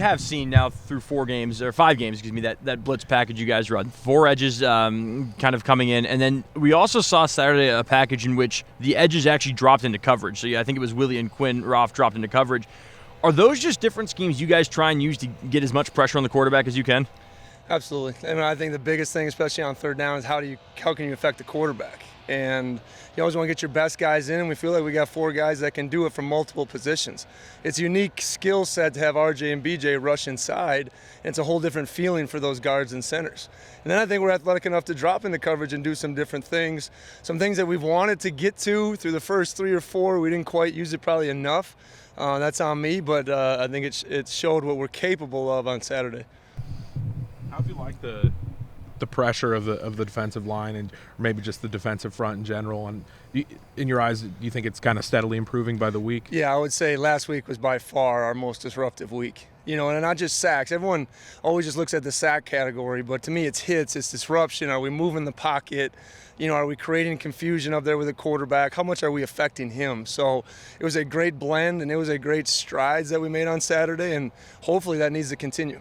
have seen now through 5 games, that blitz package you guys run. 4 edges kind of coming in. And then we also saw Saturday a package in which the edges actually dropped into coverage. So, yeah, I think it was Willie and Quinn Roth dropped into coverage. Are those just different schemes you guys try and use to get as much pressure on the quarterback as you can? Absolutely. I mean, I think the biggest thing, especially on third down, is how can you affect the quarterback? And you always want to get your best guys in, and we feel like we got 4 guys that can do it from multiple positions. It's a unique skill set to have RJ and BJ rush inside, and it's a whole different feeling for those guards and centers. And then I think we're athletic enough to drop into coverage and do some different things. Some things that we've wanted to get to through the first 3 or 4, we didn't quite use it probably enough. That's on me, but I think it showed what we're capable of on Saturday. How do you like the pressure of the defensive line and maybe just the defensive front in general? And in your eyes, do you think it's kind of steadily improving by the week? Yeah, I would say last week was by far our most disruptive week. You know, and not just sacks. Everyone always just looks at the sack category, but to me it's hits, it's disruption. Are we moving the pocket? You know, are we creating confusion up there with the quarterback? How much are we affecting him? So it was a great blend, and it was a great strides that we made on Saturday, and hopefully that needs to continue.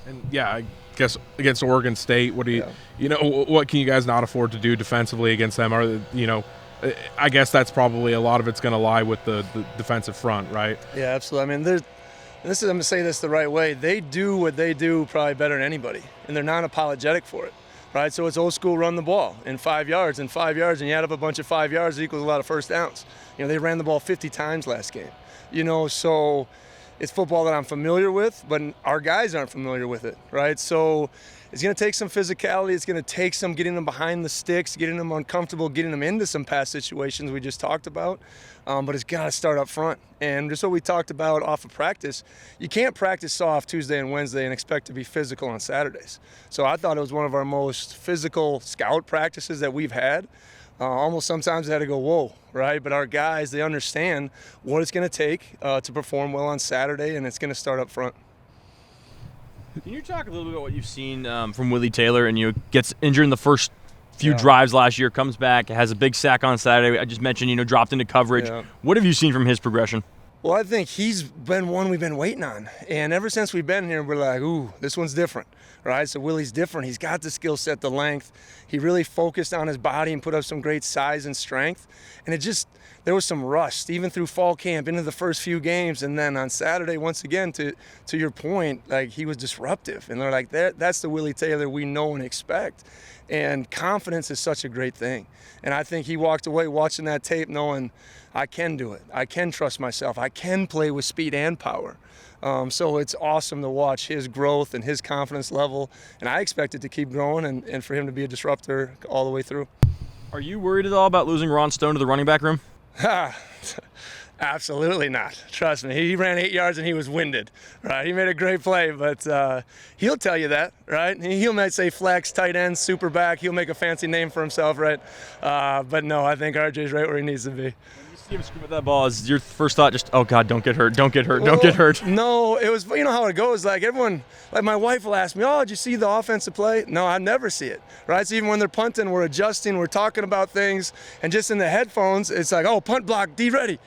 And yeah, I guess against Oregon State, what can you guys not afford to do defensively against them? I guess that's probably a lot of it's going to lie with the defensive front, right? Yeah, absolutely. I mean, I'm going to say this the right way. They do what they do probably better than anybody, and they're not apologetic for it, right? So it's old school run the ball in 5 yards, and you add up a bunch of 5 yards, it equals a lot of first downs. You know, they ran the ball 50 times last game. You know, so it's football that I'm familiar with, but our guys aren't familiar with it, right? So it's going to take some physicality. It's going to take some getting them behind the sticks, getting them uncomfortable, getting them into some pass situations we just talked about. But it's got to start up front. And just what we talked about off of practice, you can't practice soft Tuesday and Wednesday and expect to be physical on Saturdays. So I thought it was one of our most physical scout practices that we've had. Almost sometimes I had to go, whoa, right? But our guys, they understand what it's going to take to perform well on Saturday, and it's going to start up front. Can you talk a little bit about what you've seen from Willie Taylor? And gets injured in the first few drives last year, comes back, has a big sack on Saturday. I just mentioned, dropped into coverage. Yeah. What have you seen from his progression? Well, I think he's been one we've been waiting on. And ever since we've been here, we're like, ooh, this one's different, right? So Willie's different. He's got the skill set, the length. He really focused on his body and put up some great size and strength. And there was some rust, even through fall camp, into the first few games. And then on Saturday, once again, to your point, like, he was disruptive. And they're like, that's the Willie Taylor we know and expect. And confidence is such a great thing. And I think he walked away watching that tape knowing, I can do it. I can trust myself. I can play with speed and power. So it's awesome to watch his growth and his confidence level. And I expect it to keep growing and for him to be a disruptor all the way through. Are you worried at all about losing Ron Stone to the running back room? Absolutely not. Trust me. He ran 8 yards and he was winded, right? He made a great play, but he'll tell you that, right? He might say flex, tight end, super back. He'll make a fancy name for himself, right? But no, I think RJ's right where he needs to be. When you see him scream at that ball, is your first thought just, oh, God, don't get hurt, don't get hurt, don't get hurt? No, it was, you know how it goes. Like, everyone, like my wife will ask me, oh, did you see the offensive play? No, I never see it, right? So even when they're punting, we're adjusting, we're talking about things, and just in the headphones, it's like, oh, punt block, D ready.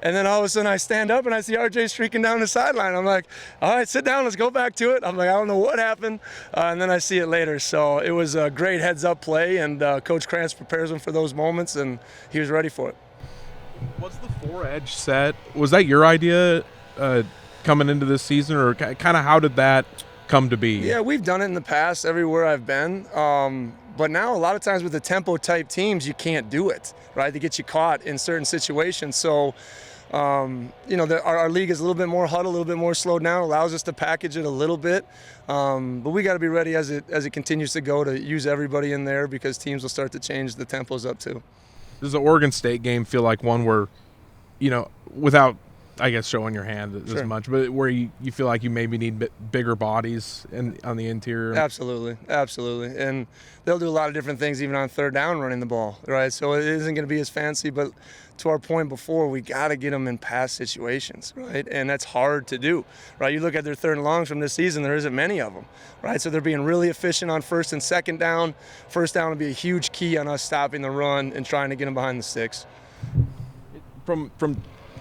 And then all of a sudden I stand up and I see RJ streaking down the sideline. I'm like, all right, sit down, let's go back to it. I'm like, I don't know what happened. And then I see it later. So it was a great heads-up play, and Coach Krantz prepares him for those moments, and he was ready for it. Was the 4-edge set, was that your idea coming into this season, or kind of how did that come to be? Yeah, we've done it in the past everywhere I've been. But now a lot of times with the tempo-type teams, you can't do it, right? They get you caught in certain situations. So, our league is a little bit more huddle, a little bit more slowed down, allows us to package it a little bit. But we got to be ready as it continues to go to use everybody in there, because teams will start to change the tempos up too. Does the Oregon State game feel like one where, without, I guess, showing your hand as much, but where you feel like you maybe need bigger bodies on the interior? Absolutely. And they'll do a lot of different things even on third down running the ball, right? So it isn't going to be as fancy, but to our point before, we got to get them in pass situations, right? And that's hard to do, right? You look at their third and longs from this season, there isn't many of them, right? So they're being really efficient on first and second down. First down will be a huge key on us stopping the run and trying to get them behind the sticks. From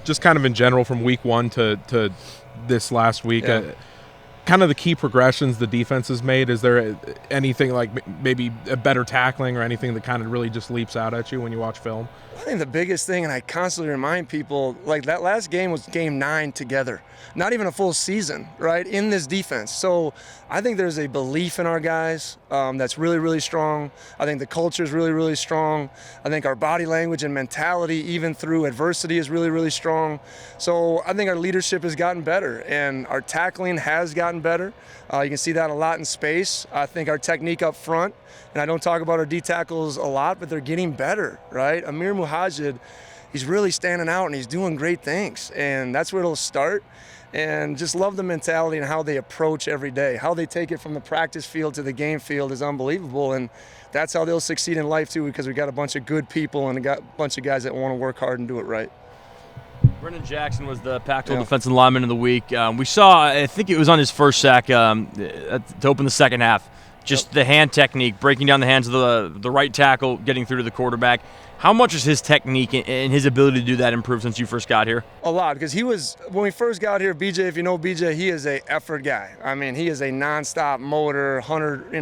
just kind of in general from week 1 to this last week. Yeah. Kind of the key progressions the defense has made. Is there anything like maybe a better tackling or anything that kind of really just leaps out at you when you watch film? I think the biggest thing, and I constantly remind people, like that last game was game 9 together, not even a full season, right, in this defense. So I think there's a belief in our guys that's really, really strong. I think the culture is really, really strong. I think our body language and mentality, even through adversity, is really, really strong. So I think our leadership has gotten better, and our tackling has gotten better. You can see that a lot in space. I think our technique up front, and I don't talk about our D tackles a lot, but they're getting better, right? Amir Muhajid, he's really standing out and he's doing great things, and that's where it'll start. And just love the mentality and how they approach every day. How they take it from the practice field to the game field is unbelievable, and that's how they'll succeed in life too, because we got a bunch of good people and we got a bunch of guys that want to work hard and do it right. Brendan Jackson was the Pac-12 Defensive Lineman of the Week. We saw, I think it was on his first sack to open the second half, just the hand technique, breaking down the hands of the right tackle, getting through to the quarterback. How much has his technique and his ability to do that improved since you first got here? A lot, because when we first got here, BJ, if you know BJ, he is a effort guy. I mean, he is a nonstop motor, 100,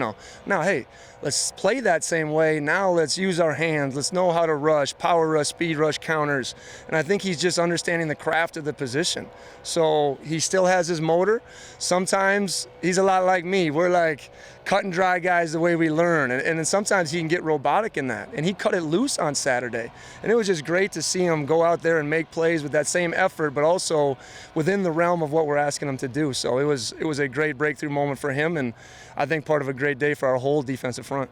Now, hey, let's play that same way. Now let's use our hands. Let's know how to rush, power rush, speed rush, counters. And I think he's just understanding the craft of the position. So he still has his motor. Sometimes he's a lot like me. We're like cut and dry guys the way we learn. And then sometimes he can get robotic in that. And he cut it loose on Saturday. And it was just great to see him go out there and make plays with that same effort, but also within the realm of what we're asking him to do. So it was a great breakthrough moment for him, and I think part of a great day for our whole defensive front.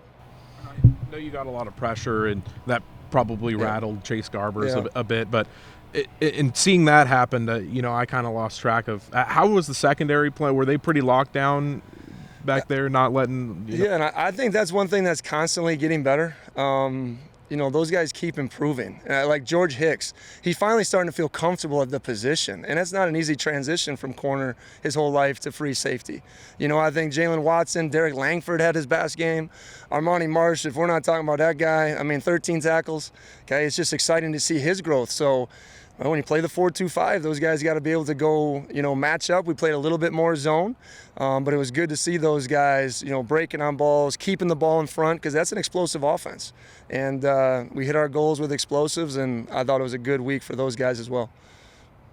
I know you got a lot of pressure, and that probably rattled Chase Garbers a bit, but in seeing that happen, I kind of lost track of how was the secondary play. Were they pretty locked down back there, not letting? Yeah, and I think that's one thing that's constantly getting better. Those guys keep improving. Like George Hicks, he's finally starting to feel comfortable at the position. And that's not an easy transition from corner his whole life to free safety. I think Jalen Watson, Derek Langford had his best game. Armani Marsh, if we're not talking about that guy, 13 tackles. Okay, it's just exciting to see his growth. So when you play the 4-2-5, those guys got to be able to go, match up. We played a little bit more zone, but it was good to see those guys, breaking on balls, keeping the ball in front, because that's an explosive offense. And we hit our goals with explosives, and I thought it was a good week for those guys as well.